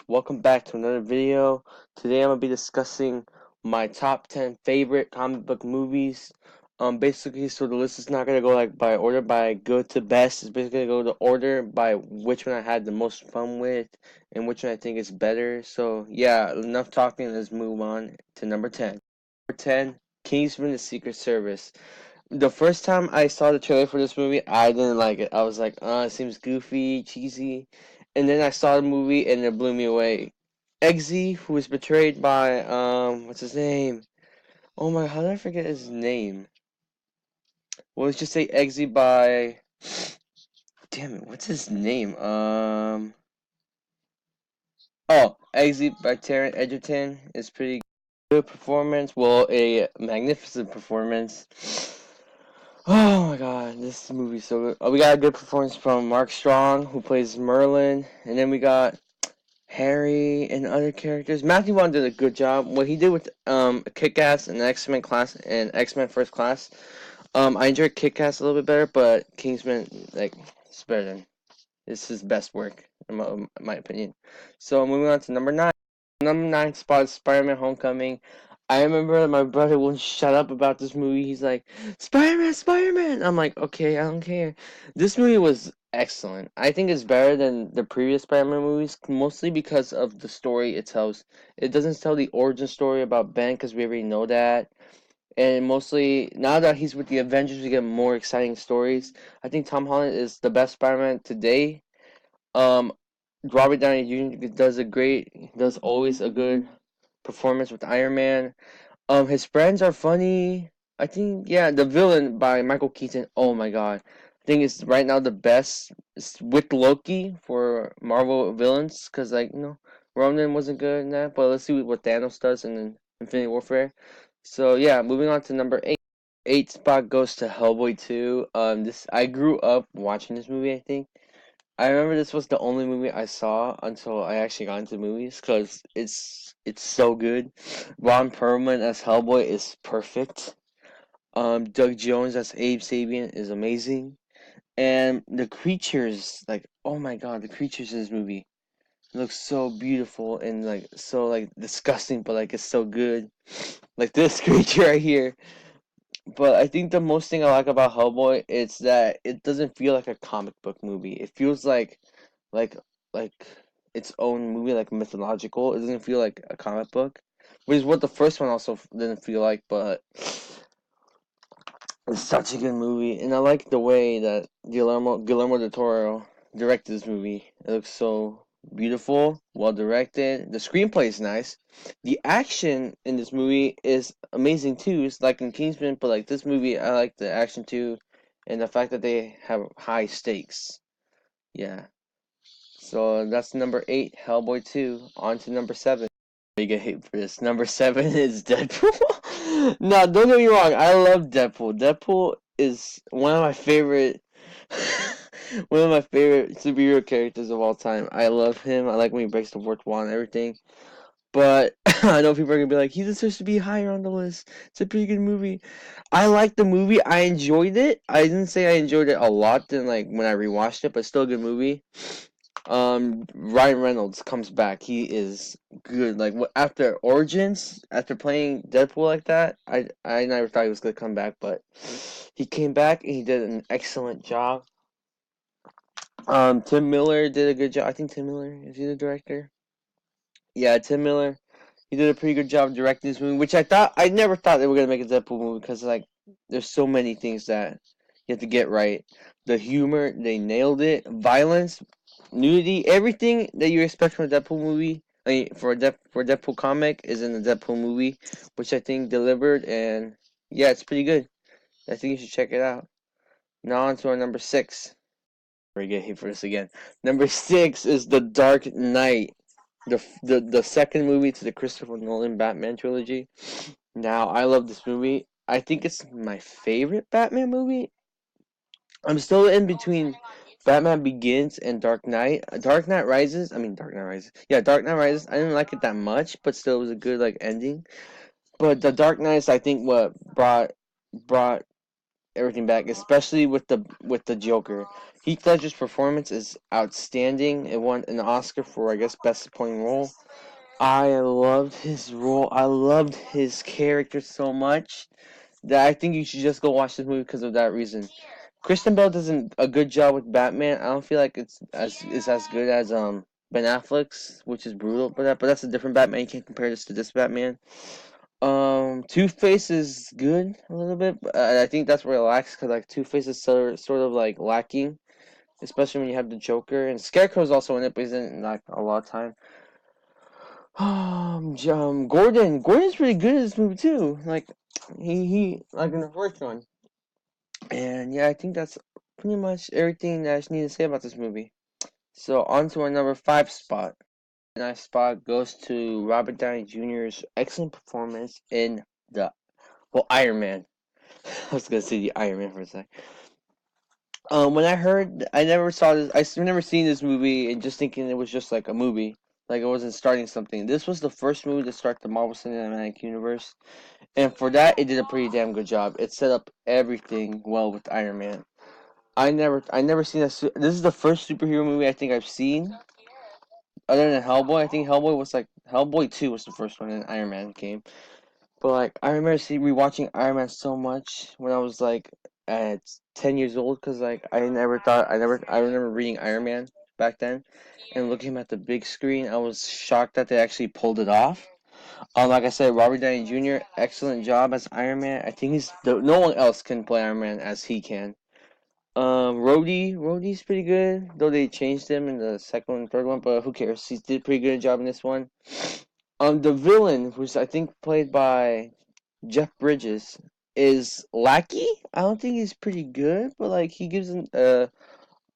welcome back to another video. Today I'm gonna be discussing my top 10 favorite comic book movies. Basically, so the list is not gonna go like by order by good to best. It's basically gonna go to order by which one I had the most fun with and which one I think is better. So yeah, enough talking. Let's move on to number 10. Number 10, Kingsman: The Secret Service. The first time I saw the trailer for this movie, I didn't like it. I was like, it seems goofy, cheesy. And then I saw the movie and it blew me away. Eggsy, who was betrayed by, what's his name? Oh my, how did I forget his name? Well, let's just say Eggsy by, damn it, what's his name? Eggsy by Taron Egerton is pretty good performance. Well, a magnificent performance. Oh my god, this movie's so good. We got a good performance from Mark Strong, who plays Merlin, and then we got Harry and other characters. Matthew Vaughn did a good job. What he did with Kick-Ass and X-Men Class and X-Men First Class, I enjoyed Kick-Ass a little bit better, but Kingsman, like, it's better than it's his best work in my opinion. So moving on to number 9. Number 9 spot is Spider-Man: Homecoming. I remember my brother wouldn't shut up about this movie. He's like, Spider-Man, Spider-Man. I'm like, okay, I don't care. This movie was excellent. I think it's better than the previous Spider-Man movies, mostly because of the story it tells. It doesn't tell the origin story about Ben because we already know that. And mostly, now that he's with the Avengers, we get more exciting stories. I think Tom Holland is the best Spider-Man today. Um, Robert Downey Jr. does always a good performance with Iron Man. His friends are funny. I think, yeah, the villain by Michael Keaton. Oh my god, I think it's right now the best with Loki for Marvel villains. Cause Ronan wasn't good in that, but let's see what Thanos does in Infinity Warfare. So yeah, moving on to number 8. 8 spot goes to Hellboy 2. This I grew up watching this movie. I think. I remember this was the only movie I saw until I actually got into movies because it's so good. Ron Perlman as Hellboy is perfect. Doug Jones as Abe Sapien is amazing, and the creatures, like, oh my god, the creatures in this movie look so beautiful and like so like disgusting, but like it's so good. Like this creature right here. But I think the most thing I like about Hellboy is that it doesn't feel like a comic book movie. It feels like like its own movie, like mythological. It doesn't feel like a comic book, which is what the first one also didn't feel like. But it's such a good movie, and I like the way that Guillermo del Toro directed this movie. It looks so beautiful, well directed. The screenplay is nice. The action in this movie is amazing too. It's like in Kingsman, but like this movie, I like the action too, and the fact that they have high stakes. Yeah. So that's number 8, Hellboy 2. On to number 7. You get hate for this. Number 7 is Deadpool. No, don't get me wrong. I love Deadpool. Deadpool is one of my favorite, one of my favorite superhero characters of all time. I love him. I like when he breaks the fourth wall and everything. But I know people are gonna be like, he deserves to be higher on the list. It's a pretty good movie. I liked the movie. I enjoyed it. I didn't say I enjoyed it a lot than like when I rewatched it, but still a good movie. Ryan Reynolds comes back. He is good. Like after Origins, after playing Deadpool like that, I never thought he was gonna come back, but he came back and he did an excellent job. Tim Miller did a good job. I think Tim Miller is he the director? Yeah, Tim Miller. He did a pretty good job directing this movie, which I never thought they were gonna make a Deadpool movie because like there's so many things that you have to get right. The humor, they nailed it. Violence, nudity, everything that you expect from a Deadpool movie. I mean, for a Deadpool comic is in the Deadpool movie, which I think delivered, and yeah, it's pretty good. I think you should check it out. Now on to our number 6. We get hit for this again. Number 6 is The Dark Knight, the second movie to the Christopher Nolan Batman trilogy. Now, I love this movie. I think it's my favorite Batman movie. I'm still in between Batman Begins and Dark Knight. Dark Knight Rises. I mean, Dark Knight Rises. Yeah, Dark Knight Rises. I didn't like it that much, but still, it was a good like ending. But the Dark Knight is, I think, what brought everything back, especially with the Joker. Heath Ledger's performance is outstanding. It won an Oscar for, I guess, best supporting role. I loved his role. I loved his character so much that I think you should just go watch this movie because of that reason. Kristen Bell does a good job with Batman. I don't feel like it's as good as Ben Affleck's, which is brutal, but that's a different Batman. You can't compare this to this Batman. Two-Face is good a little bit, but I think that's where it lacks because like Two-Face is sort of like lacking, especially when you have the Joker and Scarecrow's also in it, but he's in like a lot of time. Gordon's pretty good in this movie too. Like he like in the first one, and yeah, I think that's pretty much everything that I just need to say about this movie. So on to our number 5 spot. And our spot goes to Robert Downey Jr.'s excellent performance in the Iron Man. I was gonna say the Iron Man for a sec. When I heard, I never saw this. I've never seen this movie, and just thinking it was just like a movie, like it wasn't starting something. This was the first movie to start the Marvel Cinematic Universe, and for that, it did a pretty damn good job. It set up everything well with Iron Man. I never seen a. This is the first superhero movie I think I've seen, other than Hellboy. I think Hellboy was like Hellboy 2 was the first one, and Iron Man came. But like I remember rewatching Iron Man so much when I was like at 10 years old, because like I remember reading Iron Man back then, and looking at the big screen. I was shocked that they actually pulled it off. Like I said, Robert Downey Jr. excellent job as Iron Man. I think no one else can play Iron Man as he can. Rhodey's pretty good, though they changed him in the second and third one, but who cares? He did a pretty good job in this one. The villain, who's I think played by Jeff Bridges, is Lackey. I don't think he's pretty good, but like he gives an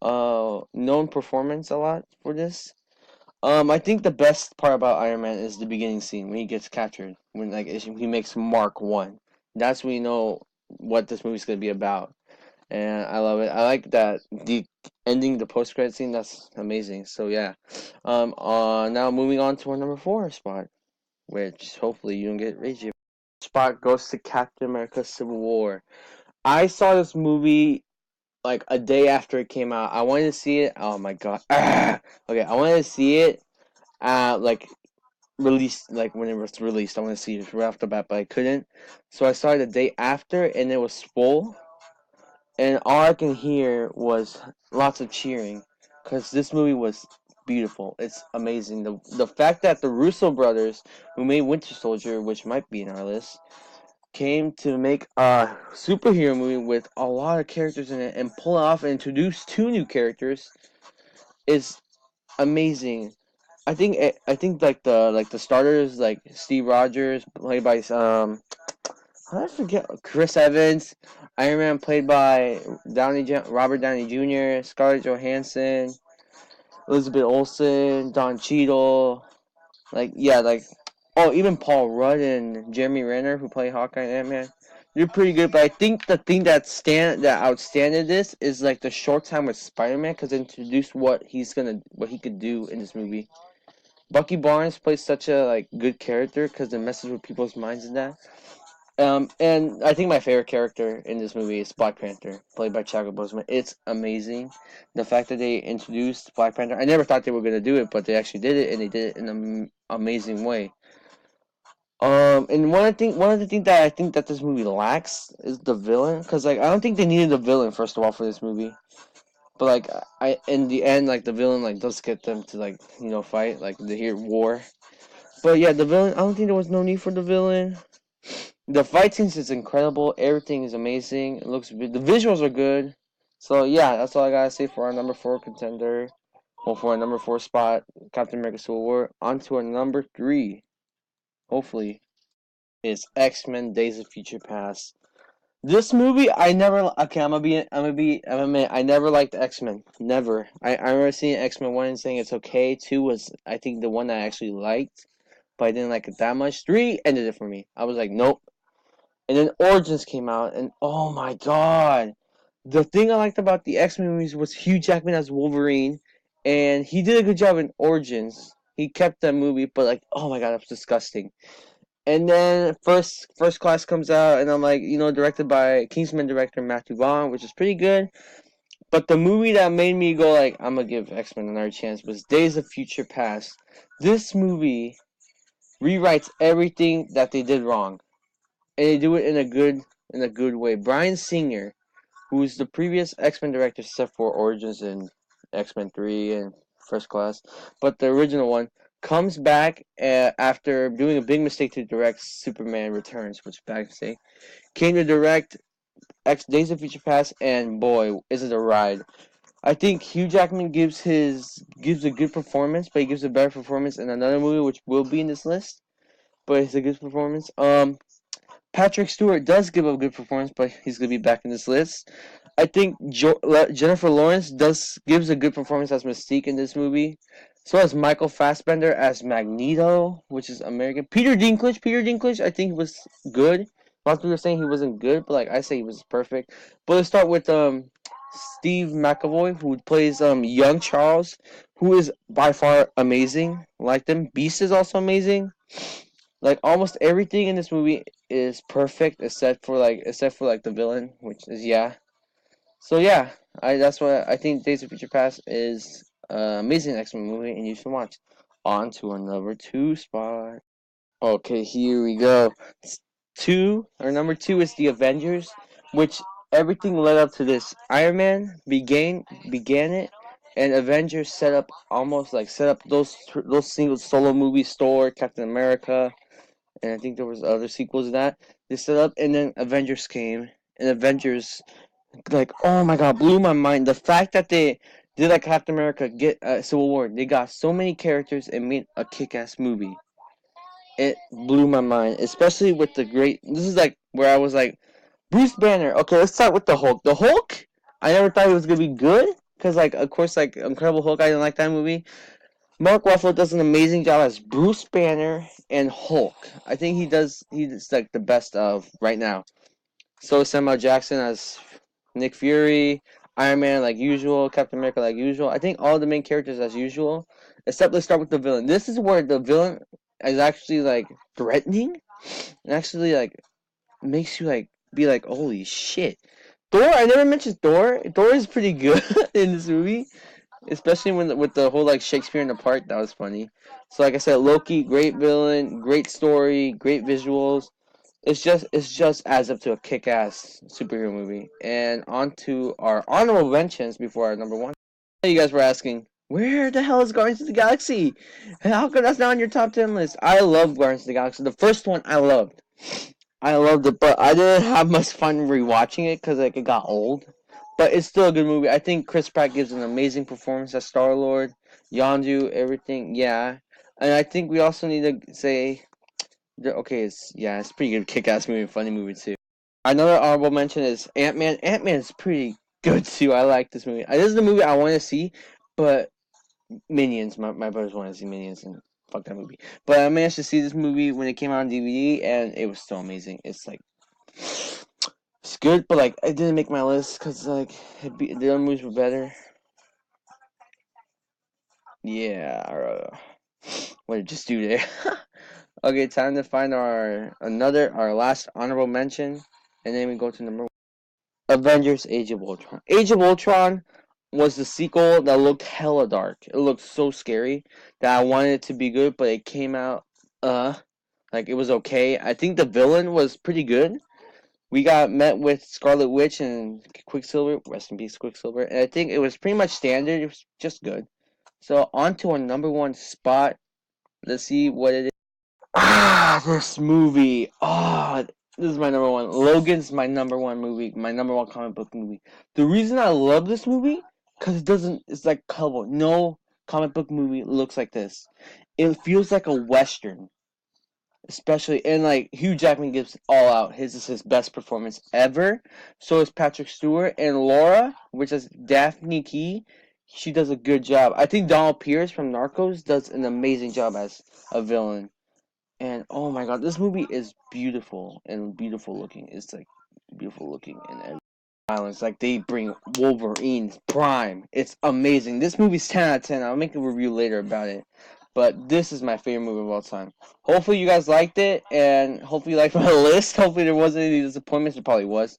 known performance a lot for this. I think the best part about Iron Man is the beginning scene when he gets captured, when like he makes Mark 1. That's when you know what this movie's gonna be about, and I love it. I like that the ending, the post credit scene. That's amazing. So yeah, now moving on to our number 4 spot, which hopefully you don't get rage. Spot goes to Captain America: Civil War. I saw this movie like a day after it came out. I wanted to see it. Oh my god. Okay, I wanted to see it. Like released, like when it was released. I want to see it right off the bat, but I couldn't. So I saw it the day after, and it was full. And all I can hear was lots of cheering, because this movie was beautiful. It's amazing. The fact that the Russo brothers, who made Winter Soldier, which might be in our list, came to make a superhero movie with a lot of characters in it and pull off and introduce 2 new characters is amazing. I think like the starters, like Steve Rogers played by how did I forget, Chris Evans, Iron Man played by Robert Downey Jr., Scarlett Johansson, Elizabeth Olsen, Don Cheadle, like yeah, like oh, even Paul Rudd and Jeremy Renner, who play Hawkeye and Ant-Man, they're pretty good. But I think the thing that outstanded this is like the short time with Spider-Man, because it introduced what he could do in this movie. Bucky Barnes plays such a like good character because it messes with people's minds and that. And I think my favorite character in this movie is Black Panther, played by Chadwick Boseman. It's amazing, the fact that they introduced Black Panther. I never thought they were gonna do it, but they actually did it, and they did it in an amazing way. And one of the things that I think that this movie lacks is the villain, because like I don't think they needed a villain first of all for this movie, but like I in the end like the villain like does get them to like fight like they hear war, but yeah, the villain, I don't think there was no need for the villain. The fight scenes is incredible, everything is amazing, it looks the visuals are good, so yeah, that's all I gotta say for our number 4 contender. Well, for our number 4 spot, Captain America: Civil War. On to our number 3. Hopefully is X-Men Days of Future Past. This movie, I never. Okay, I'm admit, I never liked X-Men. Never. I remember seeing X-Men 1 and saying it's okay. 2 was, I think, the one that I actually liked, but I didn't like it that much. 3 ended it for me. I was like, nope. And then Origins came out, and oh my god. The thing I liked about the X-Men movies was Hugh Jackman as Wolverine, and he did a good job in Origins. He kept that movie, but like, oh my god, that was disgusting. And then First Class comes out, and I'm like, directed by Kingsman director Matthew Vaughn, which is pretty good. But the movie that made me go like, I'm gonna give X-Men another chance was Days of Future Past. This movie rewrites everything that they did wrong, and they do it in a good way. Bryan Singer, who's the previous X-Men director except for Origins and X-Men 3 and First Class, but the original one comes back after doing a big mistake to direct Superman Returns, which is a bad mistake. Came to direct X Days of Future Past, and boy, is it a ride! I think Hugh Jackman gives a good performance, but he gives a better performance in another movie, which will be in this list. But it's a good performance. Patrick Stewart does give a good performance, but he's gonna be back in this list. I think Jennifer Lawrence gives a good performance as Mystique in this movie. So as Michael Fassbender as Magneto, which is American. Peter Dinklage, I think was good. A lot of people are saying he wasn't good, but like I say, he was perfect. But let's start with Steve McAvoy, who plays young Charles, who is by far amazing. Like them, Beast is also amazing. Like almost everything in this movie is perfect except for like the villain, which is yeah. So yeah, that's why I think Days of Future Past is an amazing X-Men movie, and you should watch. On to our number two spot. Okay, here we go. Number two is the Avengers, which everything led up to this. Iron Man began it, and Avengers set up those single solo movies, Thor, Captain America, and I think there was other sequels of that. They set up, and then Avengers came, and Avengers, like, oh my god, blew my mind. The fact that they did like Captain America get Civil War, they got so many characters and made a kick-ass movie. It blew my mind, especially with the great. This is like where I was like, Bruce Banner. Okay, let's start with the Hulk. The Hulk, I never thought it was gonna be good because, like, of course, like Incredible Hulk, I didn't like that movie. Mark Ruffalo does an amazing job as Bruce Banner and Hulk. I think he's like the best of right now. So is Samuel Jackson as Nick Fury, Iron Man like usual, Captain America like usual. I think all the main characters as usual, except let's start with the villain. This is where the villain is actually like threatening and actually like makes you like be like, holy shit. Thor, I never mentioned Thor. Thor is pretty good in this movie, especially with the whole like Shakespeare in the Park. That was funny. So like I said, Loki, great villain, great story, great visuals. It's just adds up to a kick-ass superhero movie. And on to our honorable mentions before our number one. You guys were asking, where the hell is Guardians of the Galaxy? And how come that's not on your top 10 list? I love Guardians of the Galaxy. The first one I loved. I loved it, but I didn't have much fun rewatching it because like it got old. But it's still a good movie. I think Chris Pratt gives an amazing performance as Star Lord, Yondu, everything. Yeah, and I think we also need to say, okay, it's pretty good, kick-ass movie, funny movie too. Another honorable mention is AntMan. AntMan is pretty good too. I like this movie. This is the movie I want to see, but Minions. My brothers want to see Minions, and fuck that movie. But I managed to see this movie when it came out on DVD, and it was so amazing. It's like it's good, but like it didn't make my list because like the other movies were better. Yeah, what did just do there? Okay, time to find our last honorable mention, and then we go to number one. Avengers Age of Ultron. Age of Ultron was the sequel that looked hella dark. It looked so scary that I wanted it to be good, but it came out like it was okay. I think the villain was pretty good. We got met with Scarlet Witch and Quicksilver. Rest in peace, Quicksilver. And I think it was pretty much standard. It was just good. So on to our number one spot. Let's see what it is. This movie. This is my number one. Logan's my number one movie. My number one comic book movie. The reason I love this movie, because it doesn't, it's like color. No comic book movie looks like this. It feels like a Western. Especially, and like Hugh Jackman gives all out. His is his best performance ever. So is Patrick Stewart and Laura, which is Daphne Key. She does a good job. I think Donald Pierce from Narcos does an amazing job as a villain. And oh my god, this movie is beautiful and beautiful looking. It's like beautiful looking and every violence. Like they bring Wolverine Prime. It's amazing. This movie's 10 out of 10. I'll make a review later about it. But this is my favorite movie of all time. Hopefully you guys liked it, and hopefully you liked my list. Hopefully there wasn't any disappointments. There probably was.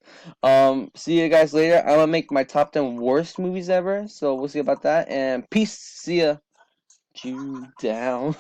See you guys later. I'm gonna make my top 10 worst movies ever. So we'll see about that. And peace. See ya. You down.